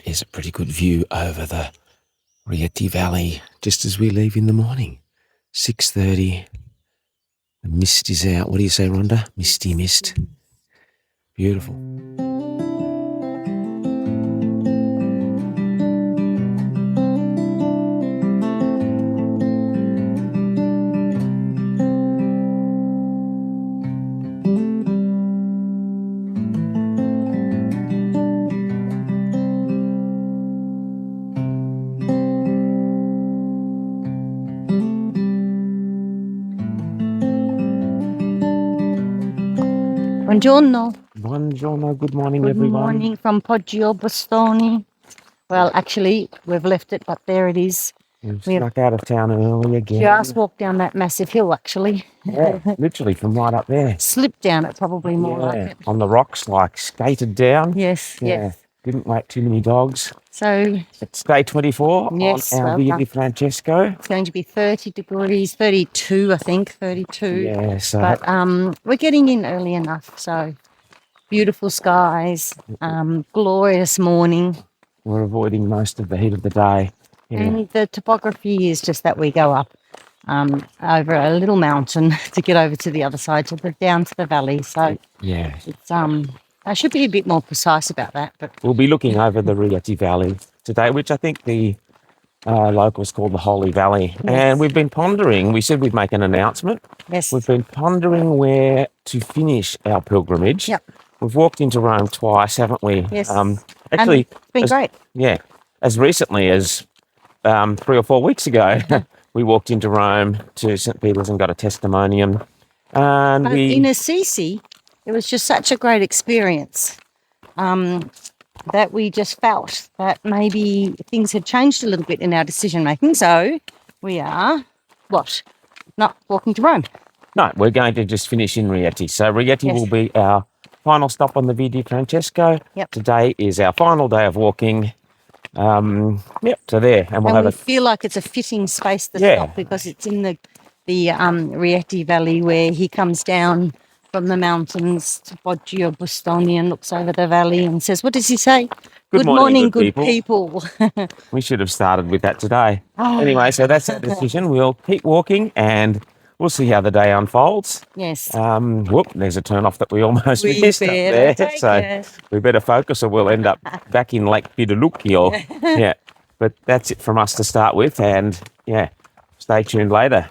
is a pretty good view over the Rieti Valley just as we leave in the morning. 6:30. The mist is out. What do you say, Rhonda? Misty mist. Beautiful. Buongiorno. Buongiorno. Good morning, Good everyone. morning from Poggio, Bustone. Well, actually, we've left it, but there it is. We've We've snuck out of town early again. just walked down that massive hill, actually. Yeah, literally from right up there. Slipped down it, probably more like it. On the rocks, like skated down. Yes, yes. Didn't wait too many dogs. So, It's day 24 yes, on our well Via done. di Francesco. It's going to be 30 degrees, 32, I think, 32. Yeah, so But we're getting in early enough, so beautiful skies, glorious morning. we're avoiding most of the heat of the day. Yeah. And the topography is just that we go up over a little mountain to get over to the other side, down to the valley. So Yeah. it's I should be a bit more precise about that, but We'll be looking over the Rieti Valley today, which I think the locals call the Holy Valley. Yes. And we've been pondering, we said we'd make an announcement. yes, We've been pondering where to finish our pilgrimage. Yep. We've walked into Rome twice, haven't we? Yes. Actually, and it's been great. yeah, as recently as 3 or 4 weeks ago, we walked into Rome to St. Peter's and got a testimonium. And But in Assisi, it was just such a great experience that we just felt that maybe things had changed a little bit in our decision making. So we are, not walking to Rome. No, we're going to just finish in Rieti. So Rieti Yes. will be our final stop on the Via di Francesco. Yep. Today is our final day of walking. So there, and we'll And we have feel like it's a fitting space to Yeah. stop because it's in the Rieti Valley where he comes down from the mountains to Poggio, Bustone, and looks over the valley and says, what does he say? Good morning, good people. We should have started with that today. Oh. Anyway, so that's our decision. We'll keep walking and we'll see how the day unfolds. Yes. There's a turn off that we almost We missed up better there. take So it. we better focus or we'll end up back in Lake Pidalucci or yeah. But that's it from us to start with, and yeah, stay tuned later.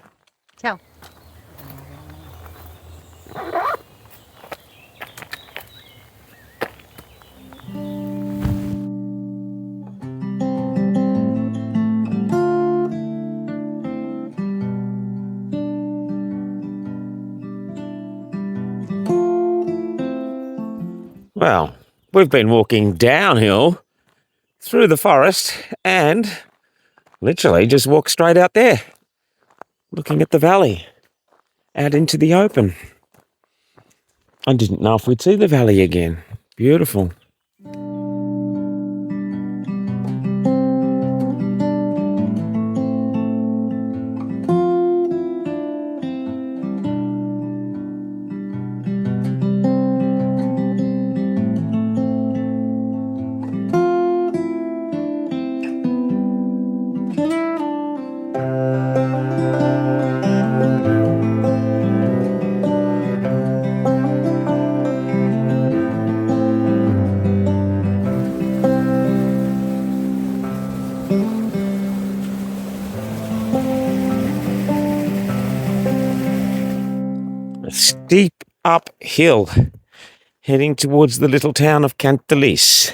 Ciao. Well, we've been walking downhill through the forest and literally just walked straight out there, looking at the valley, out into the open. I didn't know if we'd see the valley again. Beautiful. A steep uphill heading towards the little town of Cantalis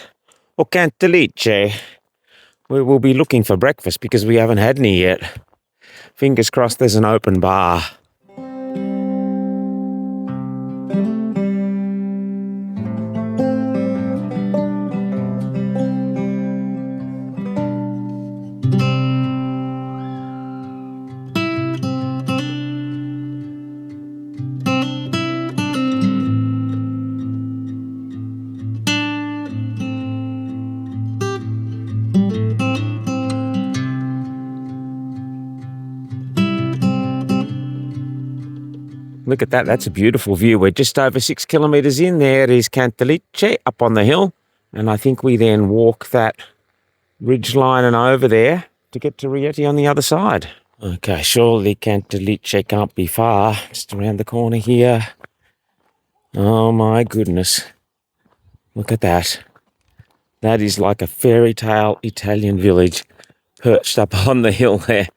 or Cantalice. We will be looking for breakfast because we haven't had any yet. Fingers crossed there's an open bar. Look at that, that's a beautiful view. We're just over 6 kilometres in. There is Cantalice up on the hill. And I think we then walk that ridge line and over there to get to Rieti on the other side. Okay, surely Cantalice can't be far. Just around the corner here. Oh my goodness. Look at that. That is like a fairy tale Italian village perched up on the hill there.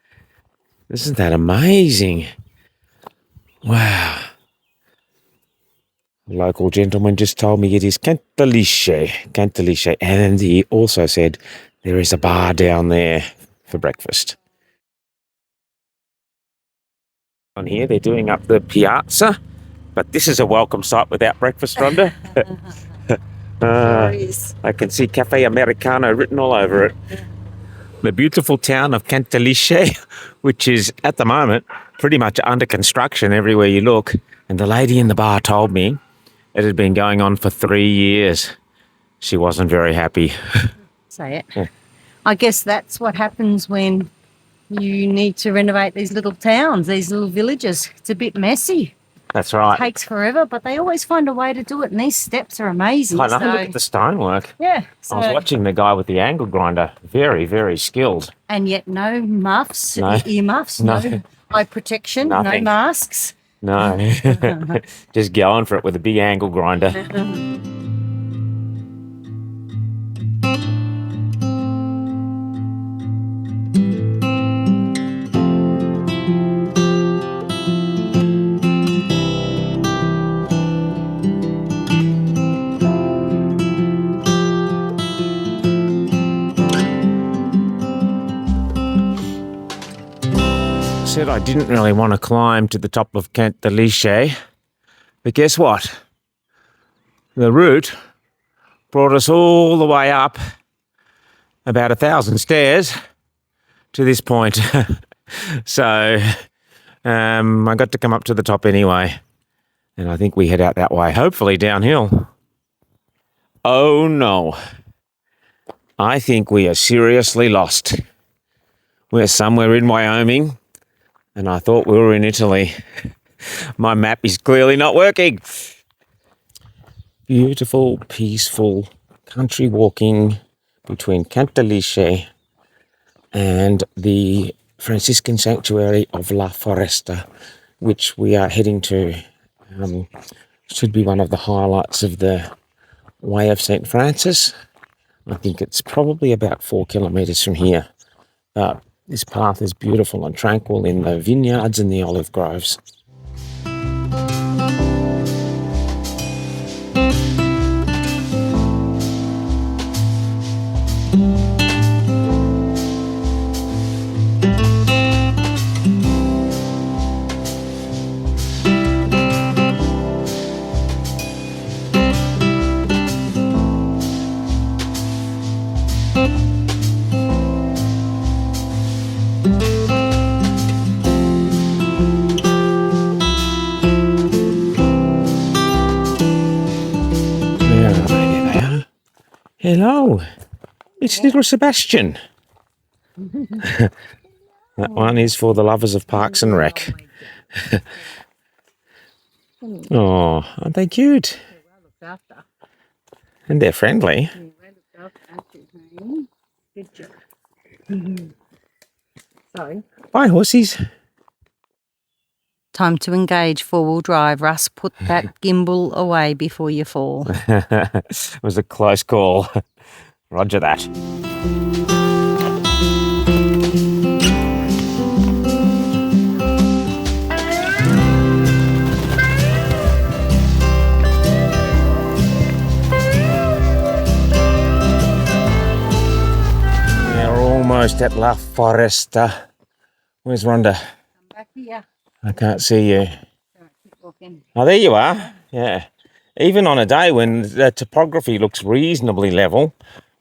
Isn't that amazing? Wow. A local gentleman just told me it is Cantalice, and he also said there is a bar down there for breakfast. On here, they're doing up the piazza, but this is a welcome sight without breakfast, Rhonda. I can see Cafe Americano written all over it. The beautiful town of Cantalice, which is at the moment pretty much under construction everywhere you look. And the lady in the bar told me it had been going on for 3 years. She wasn't very happy. Say it. Yeah. I guess that's what happens when you need to renovate these little towns, these little villages. It's a bit messy. That's right. It takes forever, but they always find a way to do it. And these steps are amazing. I know, look at the stonework. Yeah. I was watching the guy with the angle grinder. Very, very skilled. And yet no muffs, No. earmuffs, no eye protection, Nothing. no masks. No. Just going for it with a big angle grinder. Said I didn't really want to climb to the top of Cantalice, but guess what? The route brought us all the way up about 1,000 stairs to this point. So I got to come up to the top anyway, and I think we head out that way, hopefully downhill. Oh no, I think we are seriously lost. We're somewhere in Wyoming, and I thought we were in Italy. My map is clearly not working. Beautiful, peaceful country walking between Cantalice and the Franciscan sanctuary of La Foresta, which we are heading to. Should be one of the highlights of the Way of St. Francis. I think it's probably about 4 kilometres from here. But this path is beautiful and tranquil in the vineyards and the olive groves. Hello, it's little Sebastian. That one is for the lovers of Parks and Rec. Oh, aren't they cute? And they're friendly. Sorry. Bye, horsies. Time to engage four-wheel drive. Russ, put that gimbal away before you fall. It was a close call. Roger that. We're almost at La Foresta. Where's Rhonda? I'm back here. I can't see you. Keep walking. Oh, there you are. Yeah. Even on a day when the topography looks reasonably level,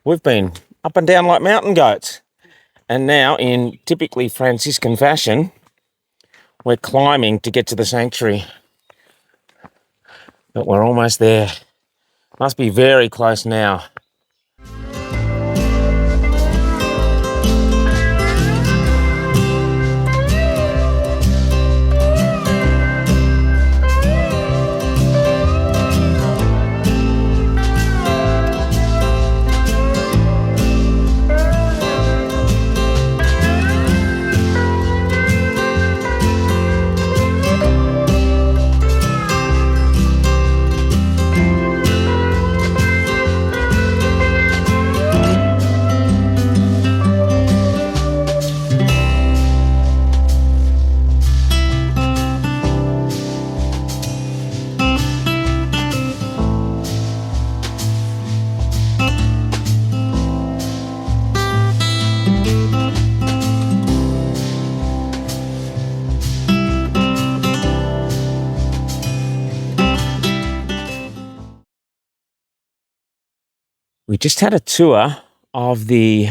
we've been up and down like mountain goats. And now, in typically Franciscan fashion, we're climbing to get to the sanctuary. But we're almost there. Must be very close now. we just had a tour of the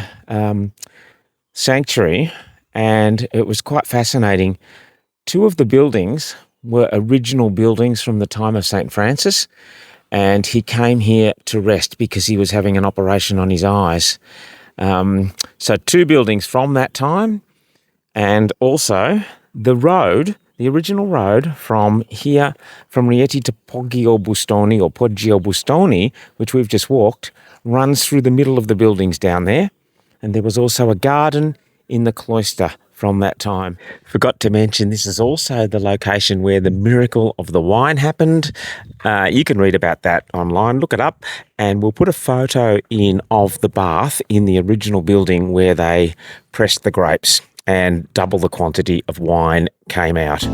sanctuary, and it was quite fascinating. Two of the buildings were original buildings from the time of St. Francis, and he came here to rest because he was having an operation on his eyes. So two buildings from that time, and also the road, the original road from here, from Rieti to Poggio Bustone, or Poggio Bustone, which we've just walked, runs through the middle of the buildings down there. And there was also a garden in the cloister from that time. Forgot to mention, this is also the location where the miracle of the wine happened. You can read about that online, look it up, and we'll put a photo in of the bath in the original building where they pressed the grapes and double the quantity of wine came out.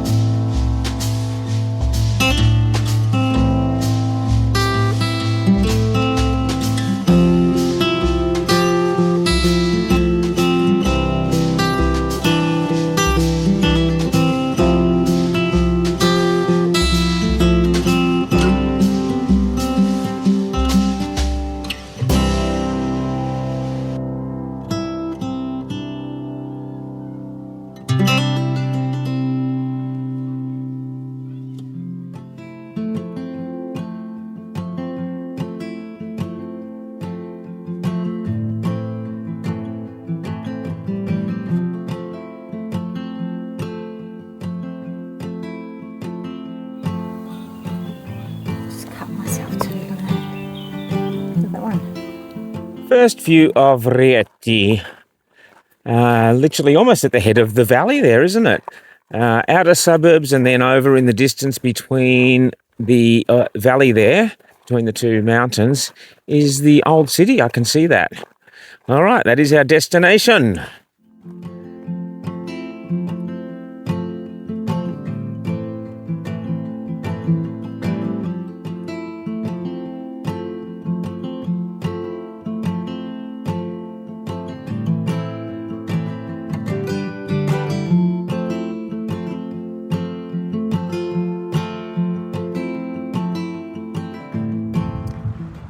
First view of Rieti, literally almost at the head of the valley there, isn't it? Outer suburbs, and then over in the distance between the valley there, between the two mountains, is the old city. I can see that. All right, that is our destination.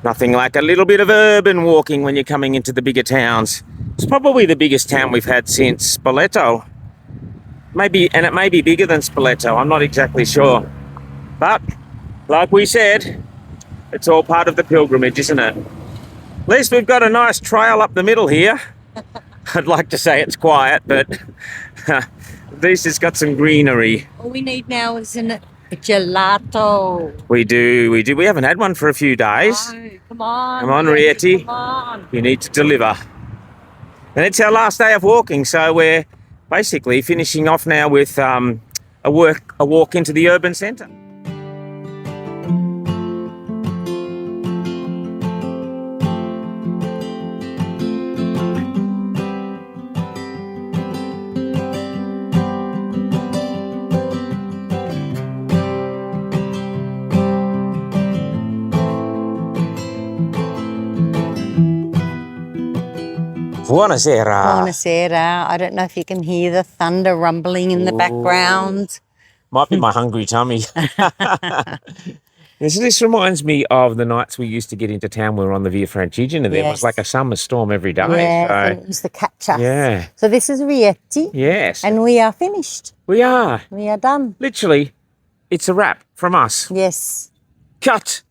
Nothing like a little bit of urban walking when you're coming into the bigger towns. It's probably the biggest town we've had since Spoleto. Maybe, and it may be bigger than Spoleto, I'm not exactly sure. But, like we said, it's all part of the pilgrimage, isn't it? At least we've got a nice trail up the middle here. I'd like to say it's quiet, but at least it's got some greenery. All we need now is a gelato. We do. We haven't had one for a few days. Oh, come on. Come on, Rieti. Come on. You need to deliver. And it's our last day of walking, so we're basically finishing off now with a walk into the urban centre. Buonasera. Buonasera. I don't know if you can hear the thunder rumbling in the background. Might be my hungry tummy. This reminds me of the nights we used to get into town. We were on the Via Francesco, and there was like a summer storm every day. Yeah, so, and it used to catch us. Yeah. So this is Rieti. Yes. And we are finished. We are. We are done. Literally, it's a wrap from us. Yes. Cut.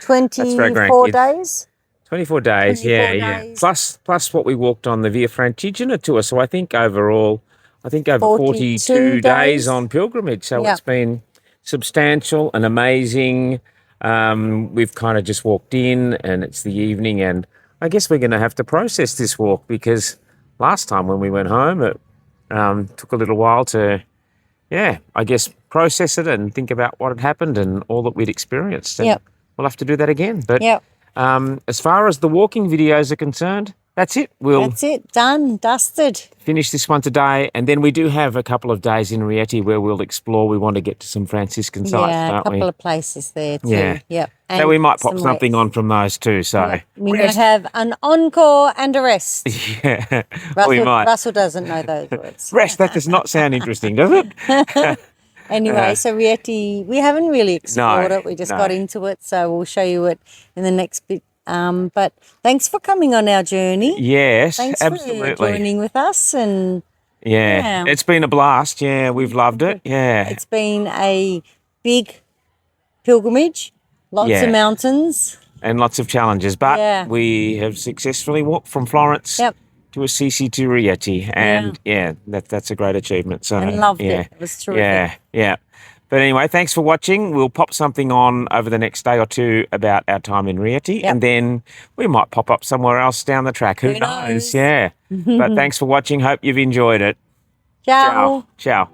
24 days. 24 days, 24 yeah. days. Plus what we walked on the Via Francesco tour. So I think overall, over 42 days on pilgrimage. So It's been substantial and amazing. We've kind of just walked in, and it's the evening, and I guess we're going to have to process this walk, because last time when we went home, it took a little while to, I guess process it and think about what had happened and all that we'd experienced. And we'll have to do that again. But as far as the walking videos are concerned, that's it. That's it. Done. Dusted. Finish this one today, and then we do have a couple of days in Rieti where we'll explore. We want to get to some Franciscan sites, a don't we? couple of places there too. Yeah. Yep. So we might pop something on from those too. So we might have an encore and a rest. Yeah, Russell, we might. Russell doesn't know those words. Rest, that does not sound interesting, does it? Anyway, so Rieti, we haven't really explored it. We just no. got into it. So we'll show you it in the next But thanks for coming on our journey. Yes, Thanks absolutely. for joining with us. And Yeah, it's been a blast. Yeah, we've loved it. Yeah. it's been a big pilgrimage, lots of mountains. And lots of challenges, but Yeah. we have successfully walked from Florence to Assisi to Rieti, and that's a great achievement. So And loved it. It was terrific. Yeah. But anyway, thanks for watching. We'll pop something on over the next day or two about our time in Rieti, and then we might pop up somewhere else down the track. Who knows? Yeah. But thanks for watching. Hope you've enjoyed it. Ciao. Ciao.